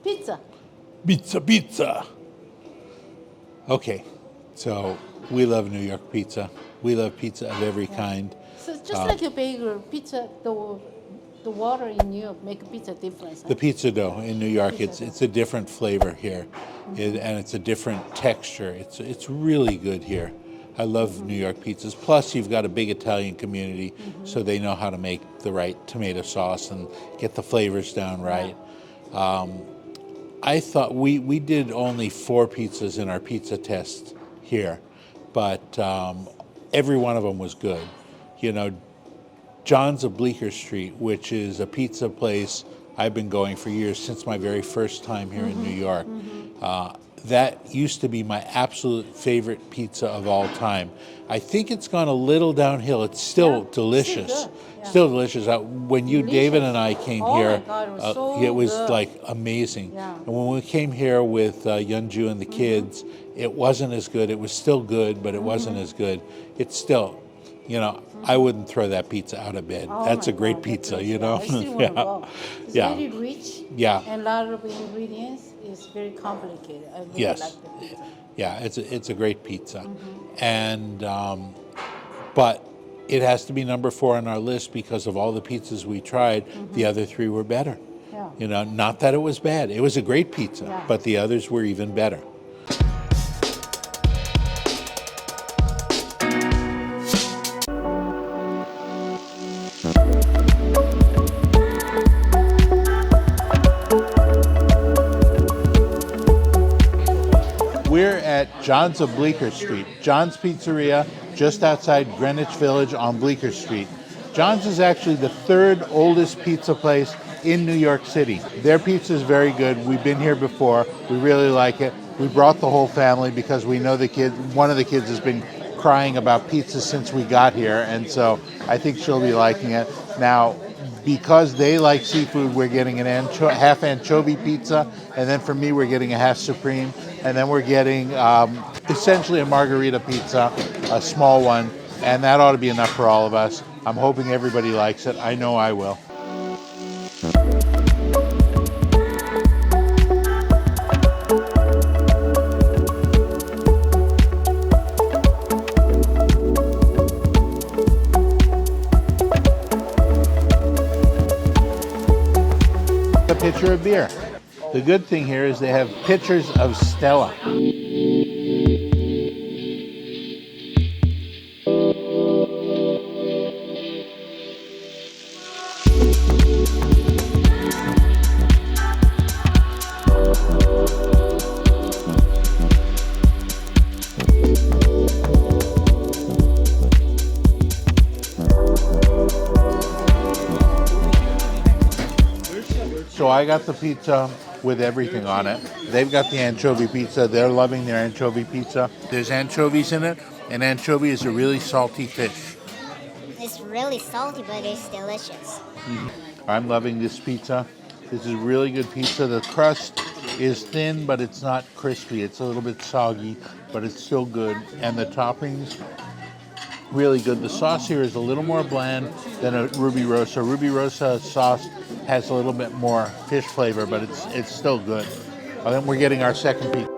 Pizza. Pizza. Okay, so we love New York pizza. We love pizza of every kind. So just like a bagel, pizza, the water in New York make a pizza difference. The pizza dough in New York, Pizza it's a different flavor here, and it's a different texture. It's really good here. I love New York pizzas. Plus, you've got a big Italian community, so they know how to make the right tomato sauce and get the flavors down right. I thought we did only 4 pizzas in our pizza test here, but every one of them was good. You know, John's of Bleecker Street, which is a pizza place I've been going for years, since my very first time here in New York. That used to be my absolute favorite pizza of all time. I think it's gone a little downhill. It's still delicious. Still good. Yeah. Still delicious. When you, David, and I came here, my God, it was so it was good. like amazing. Yeah. And when we came here with Yeonju and the kids, it wasn't as good. It was still good, but it wasn't as good. It's still, you know, I wouldn't throw that pizza out of bed. Oh That's a my great God, pizza, that's you know? I still want to go. It's very rich. Yeah. And a lot of ingredients. It's very complicated. I really Yes. like the pizza. Yeah, it's a great pizza. And, but it has to be number 4 on our list because of all the pizzas we tried. The other 3 were better. Yeah. You know, not that it was bad. It was a great pizza, Yeah. but the others were even better. We're at John's of Bleecker Street. John's Pizzeria, just outside Greenwich Village on Bleecker Street. John's is actually the 3rd oldest pizza place in New York City. Their pizza is very good. We've been here before. We really like it. We brought the whole family because we know the kids. One of the kids has been crying about pizza since we got here, and so I think she'll be liking it. Now, because they like seafood, we're getting an half anchovy pizza, and then for me, we're getting a half supreme, and then we're getting essentially a margarita pizza, a small one, and that ought to be enough for all of us. I'm hoping everybody likes it. I know I will. A pitcher of beer. The good thing here is they have pitchers of Stella. So I got the pizza with everything on it. They've got the anchovy pizza. They're loving their anchovy pizza. There's anchovies in it, and anchovy is a really salty fish. It's really salty, but it's delicious. I'm loving this pizza. This is really good pizza. The crust is thin, but it's not crispy. It's a little bit soggy, but it's still good. And the toppings, really good. The sauce here is a little more bland than a Rubirosa. Rubirosa sauce has a little bit more fish flavor, but it's still good. I think we're getting our second pizza.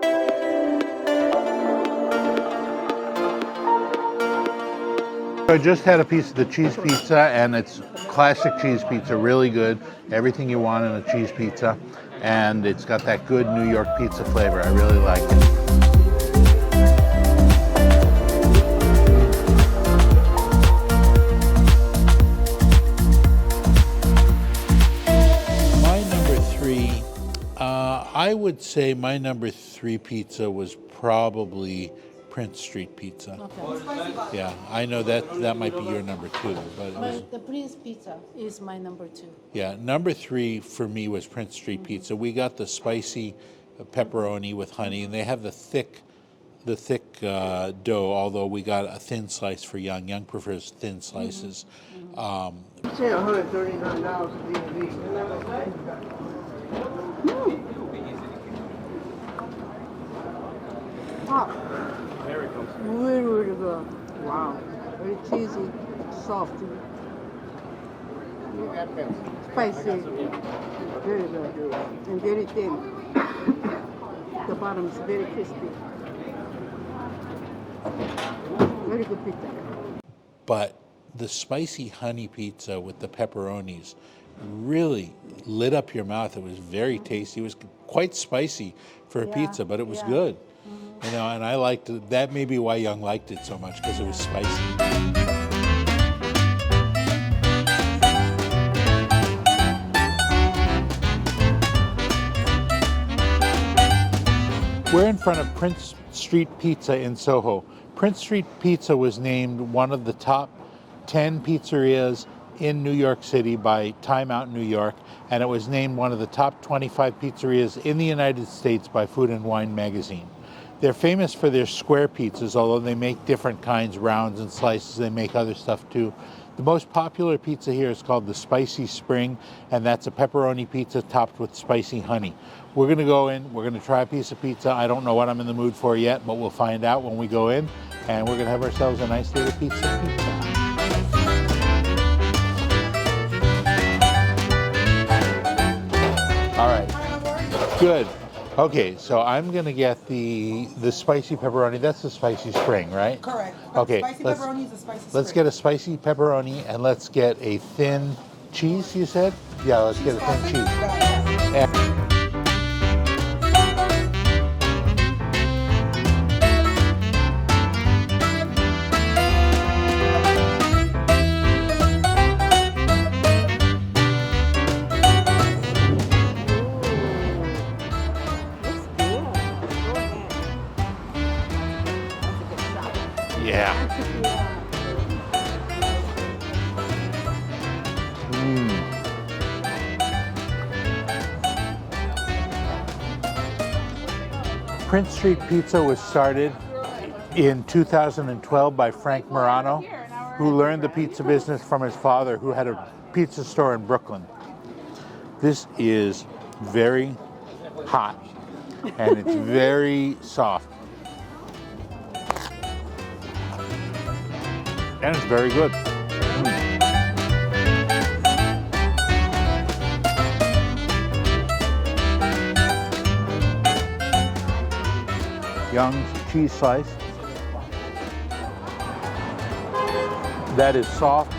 So I just had a piece of the cheese pizza, and it's classic cheese pizza, really good. Everything you want in a cheese pizza, and it's got that good New York pizza flavor. I really like it. I would say my number 3 pizza was probably Prince Street Pizza. Okay. Yeah, I know that might be your number 2, but it was, The Prince Pizza is my number 2. yeah, number 3 for me was Prince Street Pizza. We got the spicy pepperoni with honey, and they have the thick dough. Although we got a thin slice for Young. Young prefers thin slices. Say $139 Really, really good. Wow. Very cheesy, soft. Spicy. Very good. And very thin. The bottom is very crispy. Very good pizza. But the spicy honey pizza with the pepperonis really lit up your mouth. It was very tasty. It was quite spicy for a pizza, but it was good. You know, and I liked it. That may be why Young liked it so much, because it was spicy. We're in front of Prince Street Pizza in SoHo. Prince Street Pizza was named one of the top 10 pizzerias in New York City by Time Out New York, and it was named one of the top 25 pizzerias in the United States by Food and Wine magazine. They're famous for their square pizzas, although they make different kinds, rounds and slices. They make other stuff too. The most popular pizza here is called the Spicy Spring, and that's a pepperoni pizza topped with spicy honey. We're gonna go in, we're gonna try a piece of pizza. I don't know what I'm in the mood for yet, but we'll find out when we go in, and we're gonna have ourselves a nice little pizza. All right, good. Okay, so I'm gonna get the spicy pepperoni. That's the Spicy Spring, right? Correct. Okay, Spicy pepperoni is a spicy let's spring. get a spicy pepperoni, and let's get a thin cheese, you said? Yeah, let's get a thin cheese. And yeah. Prince Street Pizza was started in 2012 by Frank Morano, who learned the pizza business from his father, who had a pizza store in Brooklyn. This is very hot, and it's very soft. And it's very good. Young's cheese slice. That is soft,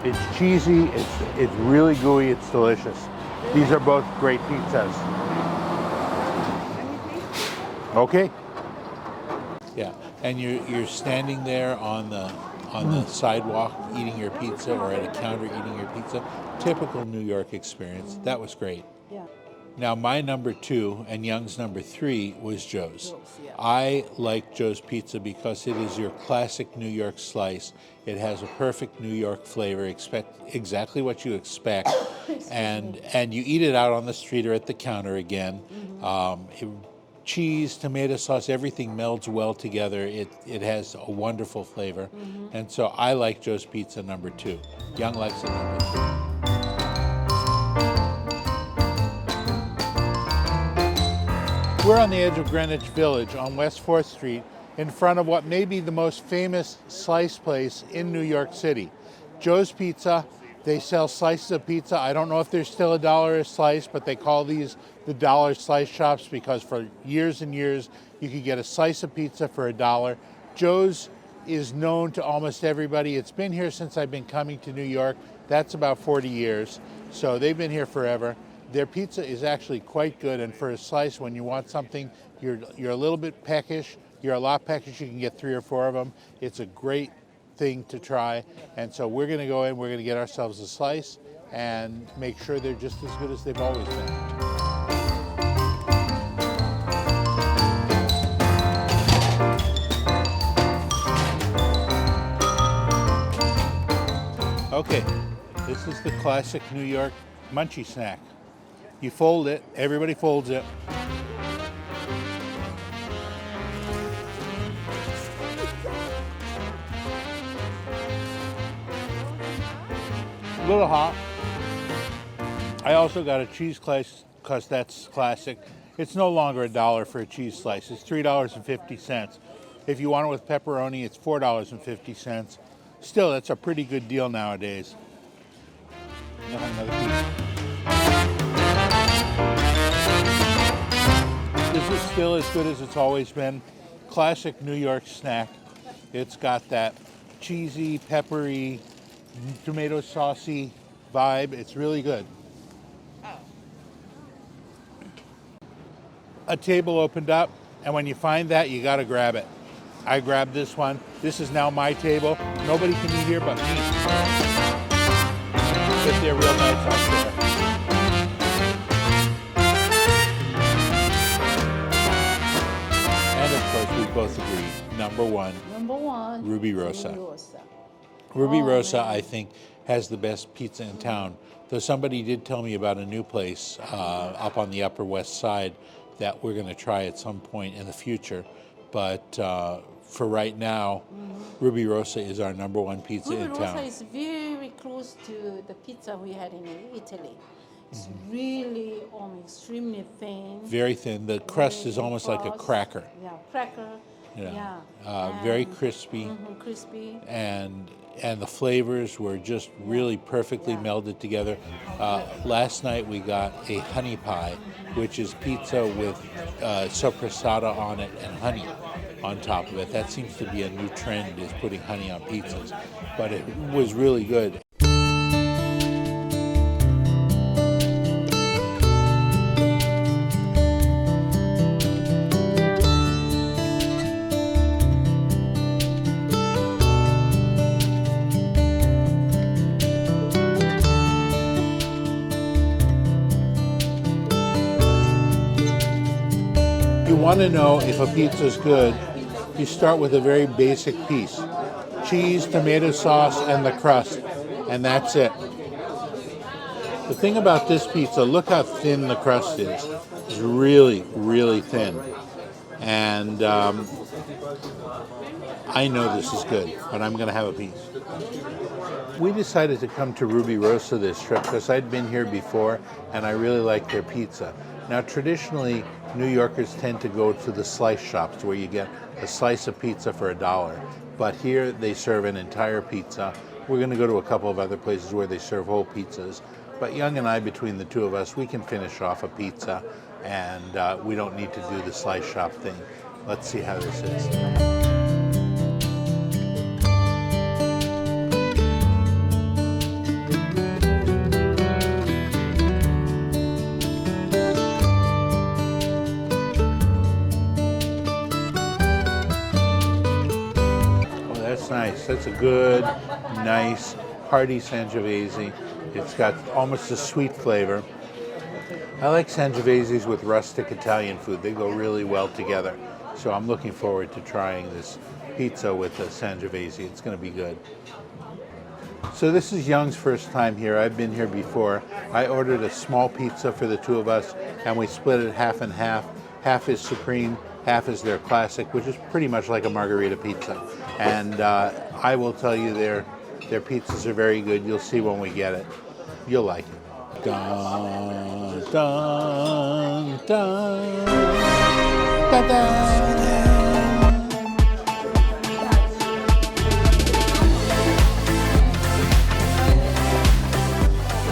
it's cheesy, it's really gooey, it's delicious. These are both great pizzas. Okay. Yeah, and you're standing there on the sidewalk eating your pizza, or at a counter eating your pizza. Typical New York experience. That was great. Yeah. Now, my number 2 and Young's number 3 was Joe's. I like Joe's Pizza because it is your classic New York slice. It has a perfect New York flavor, expect exactly what you expect, and you eat it out on the street or at the counter again. Cheese, tomato sauce, everything melds well together. It has a wonderful flavor, and so I like Joe's Pizza number 2. Young likes it number 3. We're on the edge of Greenwich Village on West 4th Street in front of what may be the most famous slice place in New York City. Joe's Pizza. They sell slices of pizza. I don't know if they're still $1 a slice, but they call these the dollar slice shops because for years and years you could get a slice of pizza for $1. Joe's is known to almost everybody. It's been here since I've been coming to New York. That's about 40 years. So they've been here forever. Their pizza is actually quite good, and for a slice, when you want something, you're a little bit peckish, you're a lot peckish, you can get 3 or 4 of them. It's a great thing to try, and so we're going to go in, we're going to get ourselves a slice and make sure they're just as good as they've always been. Okay, this is the classic New York munchie snack. You fold it, everybody folds it. A little hot. I also got a cheese slice because that's classic. It's no longer $1 for a cheese slice. It's $3.50. If you want it with pepperoni, it's $4.50. Still, that's a pretty good deal nowadays. You'll have another piece. This is still as good as it's always been. Classic New York snack. It's got that cheesy, peppery, tomato saucy vibe. It's really good. A table opened up, and when you find that, you gotta grab it. I grabbed this one. This is now my table. Nobody can eat here but me. But they're real nice out there. And of course, we both agree, number one, Rubirosa. Rubirosa, I think, has the best pizza in town. Though somebody did tell me about a new place up on the Upper West Side that we're going to try at some point in the future. But for right now, Rubirosa is our number one pizza in town. Rubirosa is very close to the pizza we had in Italy. It's really extremely thin. Very thin. The crust is almost like a cracker. Yeah, cracker. Yeah. Very crispy. Crispy. And the flavors were just really perfectly melded together. Last night we got a honey pie, which is pizza with soppressata on it and honey on top of it. That seems to be a new trend, is putting honey on pizzas. But it was really good. You want to know if a pizza is good, you start with a very basic piece. Cheese, tomato sauce, and the crust, and that's it. The thing about this pizza, look how thin the crust is. It's really, really thin. And I know this is good, but I'm going to have a piece. We decided to come to Rubirosa this trip because I'd been here before, and I really like their pizza. Now, traditionally, New Yorkers tend to go to the slice shops where you get a slice of pizza for $1. But here they serve an entire pizza. We're going to go to a couple of other places where they serve whole pizzas. But Young and I, between the two of us, we can finish off a pizza, and we don't need to do the slice shop thing. Let's see how this is. Nice. That's a good, nice, hearty Sangiovese. It's got almost a sweet flavor. I like Sangioveses with rustic Italian food. They go really well together. So I'm looking forward to trying this pizza with a Sangiovese. It's going to be good. So this is Young's first time here. I've been here before. I ordered a small pizza for the two of us, and we split it half and half. Half is supreme, half is their classic, which is pretty much like a margherita pizza. And I will tell you, their pizzas are very good. You'll see when we get it. You'll like it. Dun, dun, dun, dun, dun.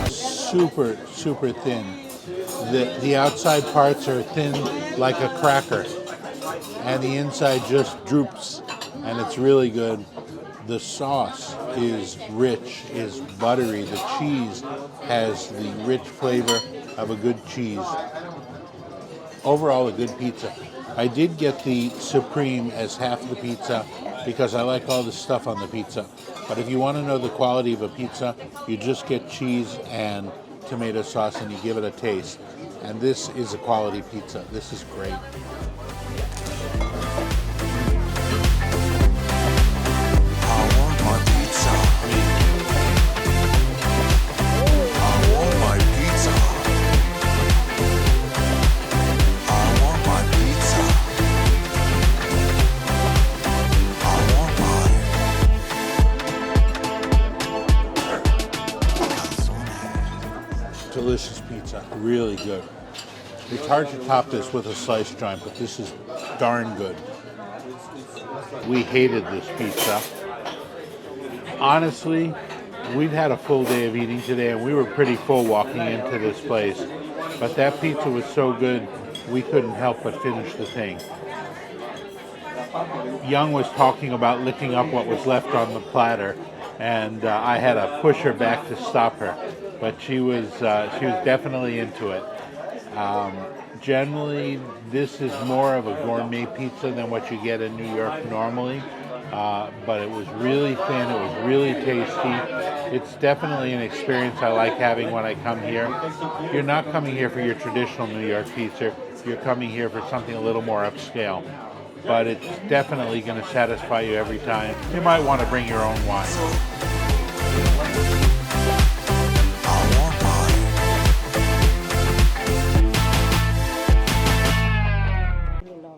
Super, super thin. The outside parts are thin like a cracker, and the inside just droops, and it's really good. The sauce is rich, is buttery. The cheese has the rich flavor of a good cheese. Overall, a good pizza. I did get the supreme as half the pizza because I like all the stuff on the pizza. But if you want to know the quality of a pizza, you just get cheese and tomato sauce and you give it a taste. And this is a quality pizza. This is great. Delicious pizza, really good. It's hard to top this with a sliced joint, but this is darn good. We hated this pizza. Honestly, we'd had a full day of eating today, and we were pretty full walking into this place. But that pizza was so good, we couldn't help but finish the thing. Young was talking about licking up what was left on the platter, and I had to push her back to stop her. But she was definitely into it. Generally, this is more of a gourmet pizza than what you get in New York normally. But it was really thin, it was really tasty. It's definitely an experience I like having when I come here. You're not coming here for your traditional New York pizza, you're coming here for something a little more upscale. But it's definitely going to satisfy you every time. You might want to bring your own wine.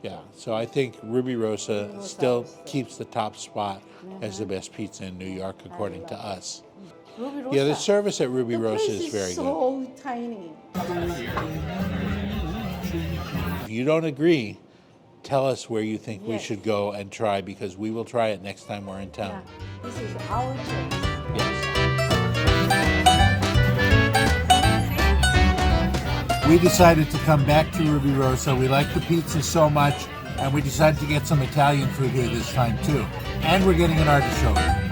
Yeah, so I think Rubirosa still keeps the top spot as the best pizza in New York, according to us. Rubirosa. Yeah, the service at The Rubirosa place is very good. so tiny. If you don't agree, tell us where you think we Yes. should go and try, because we will try it next time we're in Yeah, town. this is our choice. Yes. We decided to come back to Rubirosa. We like the pizza so much, and we decided to get some Italian food here this time too. And we're getting an artichoke.